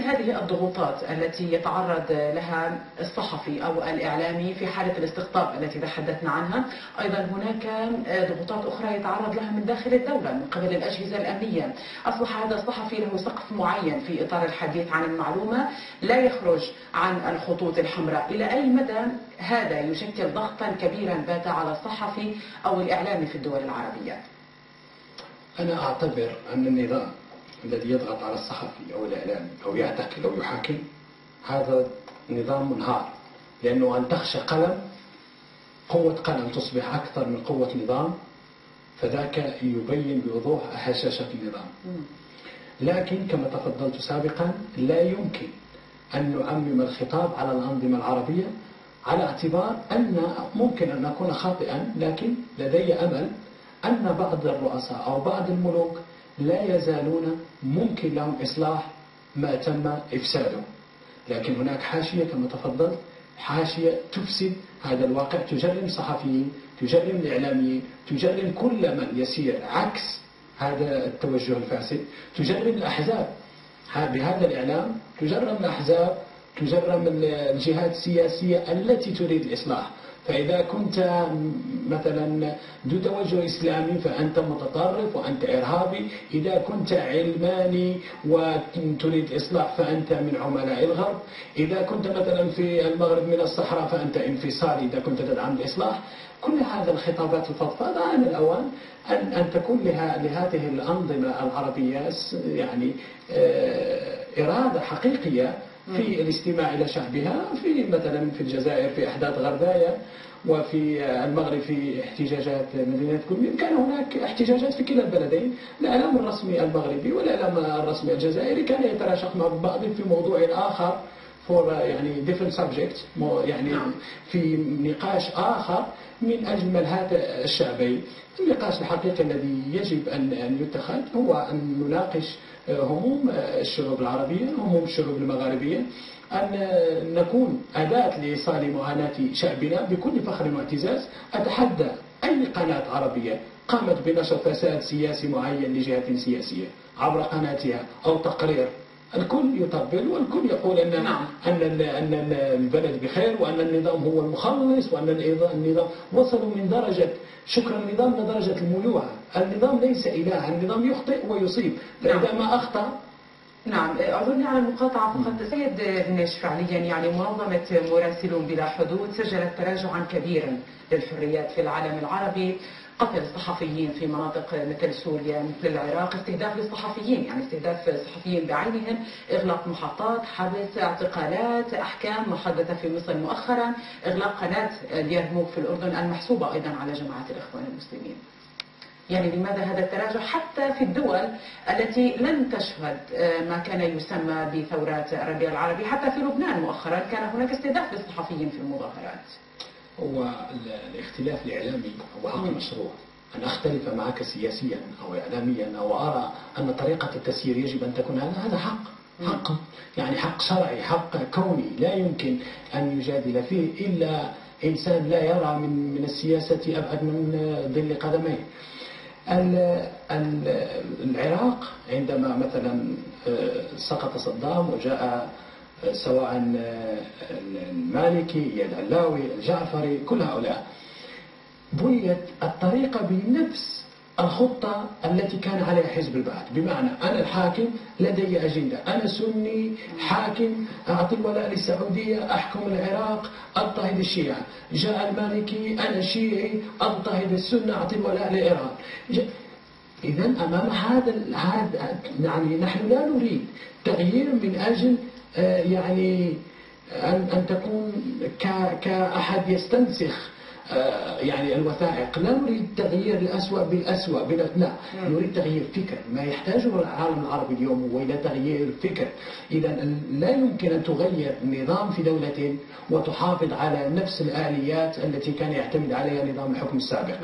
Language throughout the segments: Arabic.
هذه الضغوطات التي يتعرض لها الصحفي أو الإعلامي في حالة الاستقطاب التي تحدثنا عنها، أيضا هناك ضغوطات أخرى يتعرض لها من داخل الدولة من قبل الأجهزة الأمنية. أصبح هذا الصحفي له سقف معين في إطار الحديث عن المعلومة، لا يخرج عن الخطوط الحمراء. إلى أي مدى هذا يشكل ضغطا كبيرا بات على الصحفي أو الإعلامي في الدول العربية؟ أنا أعتبر أن النظام الذي يضغط على الصحفي أو الإعلامي أو يعتقل أو يحاكم هذا نظام منهار، لأنه أن تخشى قوة قلم تصبح أكثر من قوة نظام، فذاك يبين بوضوح هشاشة النظام. لكن كما تفضلت سابقا لا يمكن أن نعمم الخطاب على الأنظمة العربية، على اعتبار أن ممكن أن أكون خاطئا، لكن لدي أمل أن بعض الرؤساء أو بعض الملوك لا يزالون ممكن لهم إصلاح ما تم إفساده. لكن هناك حاشية كما تفضلت، حاشية تفسد هذا الواقع، تجرم الصحفيين، تجرم الإعلاميين، تجرم كل من يسير عكس هذا التوجه الفاسد، تجرم الأحزاب بهذا الإعلام، تجرم الأحزاب، تجرم الجهات السياسية التي تريد الإصلاح. فإذا كنت مثلا ذو توجه إسلامي فأنت متطرف وأنت إرهابي، إذا كنت علماني وتريد إصلاح فأنت من عملاء الغرب، إذا كنت مثلا في المغرب من الصحراء فأنت انفصالي إذا كنت تدعم الإصلاح. كل هذا الخطابات الفضفاضة آن الأوان أن تكون لهذه الأنظمة العربية يعني إرادة حقيقية في الاستماع إلى شعبها. في مثلا في الجزائر في أحداث غرداية، وفي المغرب في احتجاجات مدينة كلميم، كان هناك احتجاجات في كلا البلدين. الإعلام الرسمي المغربي والإعلام الرسمي الجزائري كان يتراشق مع بعض في موضوع آخر، يعني different subjects، يعني في نقاش آخر من أجمل هذا الشعبين. النقاش الحقيقي الذي يجب أن يتخذ هو أن نناقش هموم الشعوب العربية، هموم الشعوب المغاربية، أن نكون أداة لإيصال معاناة شعبنا بكل فخر واعتزاز. أتحدى أي قناة عربية قامت بنشر فساد سياسي معين لجهة سياسية عبر قناتها أو تقرير، الكل يطبل والكل يقول أن البلد بخير وأن النظام هو المخلص وأن النظام وصلوا من درجة شكر النظام لدرجة الملوحة. النظام ليس إله، النظام يخطئ ويصيب، فإذا ما أخطأ. أعذرني على المقاطعة فقط سيد هنش، فعليا يعني منظمة مراسلون بلا حدود سجلت تراجعا كبيرا للحريات في العالم العربي، قتل الصحفيين في مناطق مثل سوريا مثل العراق، استهداف للصحفيين، يعني استهداف الصحفيين بعينهم، إغلاق محطات، حبس، اعتقالات، أحكام، ما حدث في مصر مؤخرا، إغلاق قناة اليرموك في الأردن المحسوبة أيضا على جماعة الإخوان المسلمين. يعني لماذا هذا التراجع حتى في الدول التي لم تشهد ما كان يسمى بثورات الربيع العربي؟ حتى في لبنان مؤخرا كان هناك استهداف للصحفيين في المظاهرات. هو الاختلاف الإعلامي هو حق مشروع. أن أختلف معك سياسيا أو إعلاميا أو أرى أن طريقة التسيير يجب أن تكون هذا حق يعني حق شرعي، حق كوني، لا يمكن أن يجادل فيه إلا إنسان لا يرى من السياسة أبعد من ظل قدميه. العراق عندما مثلا سقط صدام وجاء سواء المالكي، العلاوي، الجعفري، كل هؤلاء بنيت الطريقة بنفس الخطة التي كان عليها حزب البعث، بمعنى أنا الحاكم لدي أجندة، أنا سني حاكم أعطي الولاء للسعودية، أحكم العراق، أضطهد الشيعة. جاء المالكي أنا شيعي أضطهد السنة، أعطي الولاء لإيران. إذا أمام هذا يعني نحن لا نريد تغيير من أجل يعني أن تكون كأحد يستنسخ يعني الوثائق. لا نريد تغيير الأسوأ بالأسوأ لا، نريد تغيير فكر. ما يحتاجه العالم العربي اليوم هو إلى تغيير فكر. إذا لا يمكن أن تغير نظام في دولة وتحافظ على نفس الآليات التي كان يعتمد عليها نظام الحكم السابق.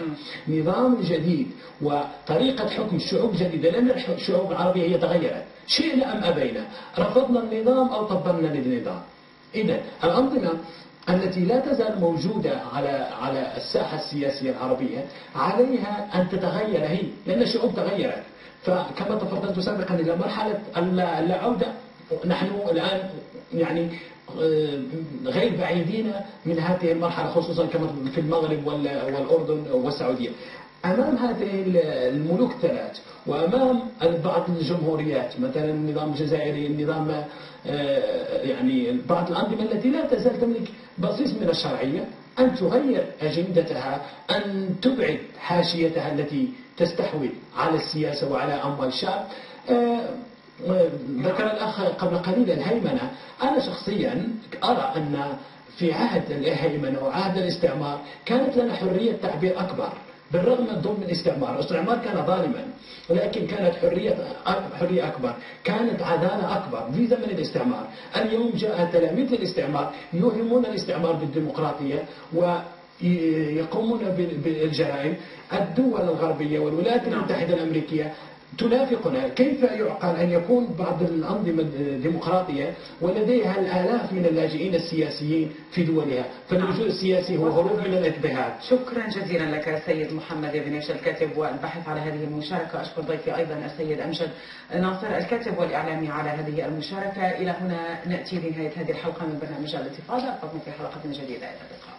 نظام جديد وطريقة حكم الشعوب جديدة، لأن الشعوب العربية هي تغيرت، شئنا أم أبينا، رفضنا النظام أو طبقنا للنظام. إذا الأنظمة التي لا تزال موجودة على الساحة السياسية العربية عليها أن تتغير هي، لأن الشعوب تغيرت. فكما تفضلت سابقا إلى مرحلة العودة نحن الآن يعني غير بعيدين من هذه المرحلة، خصوصا كما في المغرب والأردن والسعودية. أمام هذه الملوك الثلاث وأمام بعض الجمهوريات، مثلا النظام الجزائري، النظام يعني بعض الأنظمة التي لا تزال تملك بصيص من الشرعية، أن تغير أجندتها، أن تبعد حاشيتها التي تستحوذ على السياسة وعلى أموال الشعب. ذكر الأخ قبل قليل الهيمنة. أنا شخصيا أرى أن في عهد الهيمنة وعهد الاستعمار كانت لنا حرية تعبير أكبر، بالرغم من ظلم الاستعمار كان ظالما، ولكن كانت حرية أكبر، كانت عدالة أكبر في زمن الاستعمار. اليوم جاء تلاميذ الاستعمار يوهمون الاستعمار بالديمقراطية ويقومون بالجرائم. الدول الغربية والولايات المتحدة الأمريكية تنافقنا. كيف يعقل أن يكون بعض الأنظمة الديمقراطية ولديها الآلاف من اللاجئين السياسيين في دولها؟ فالوجود السياسي هو هروب من الاضطهاد. شكرا جزيلا لك سيد محمد بنيش الكاتب والباحث على هذه المشاركة. أشكر ضيفي أيضا السيد أمجد ناصر الكاتب والإعلامي على هذه المشاركة. إلى هنا نأتي لنهاية هذه الحلقة من برنامج الانتفاضة. ألقاكم في حلقة جديدة. إلى اللقاء.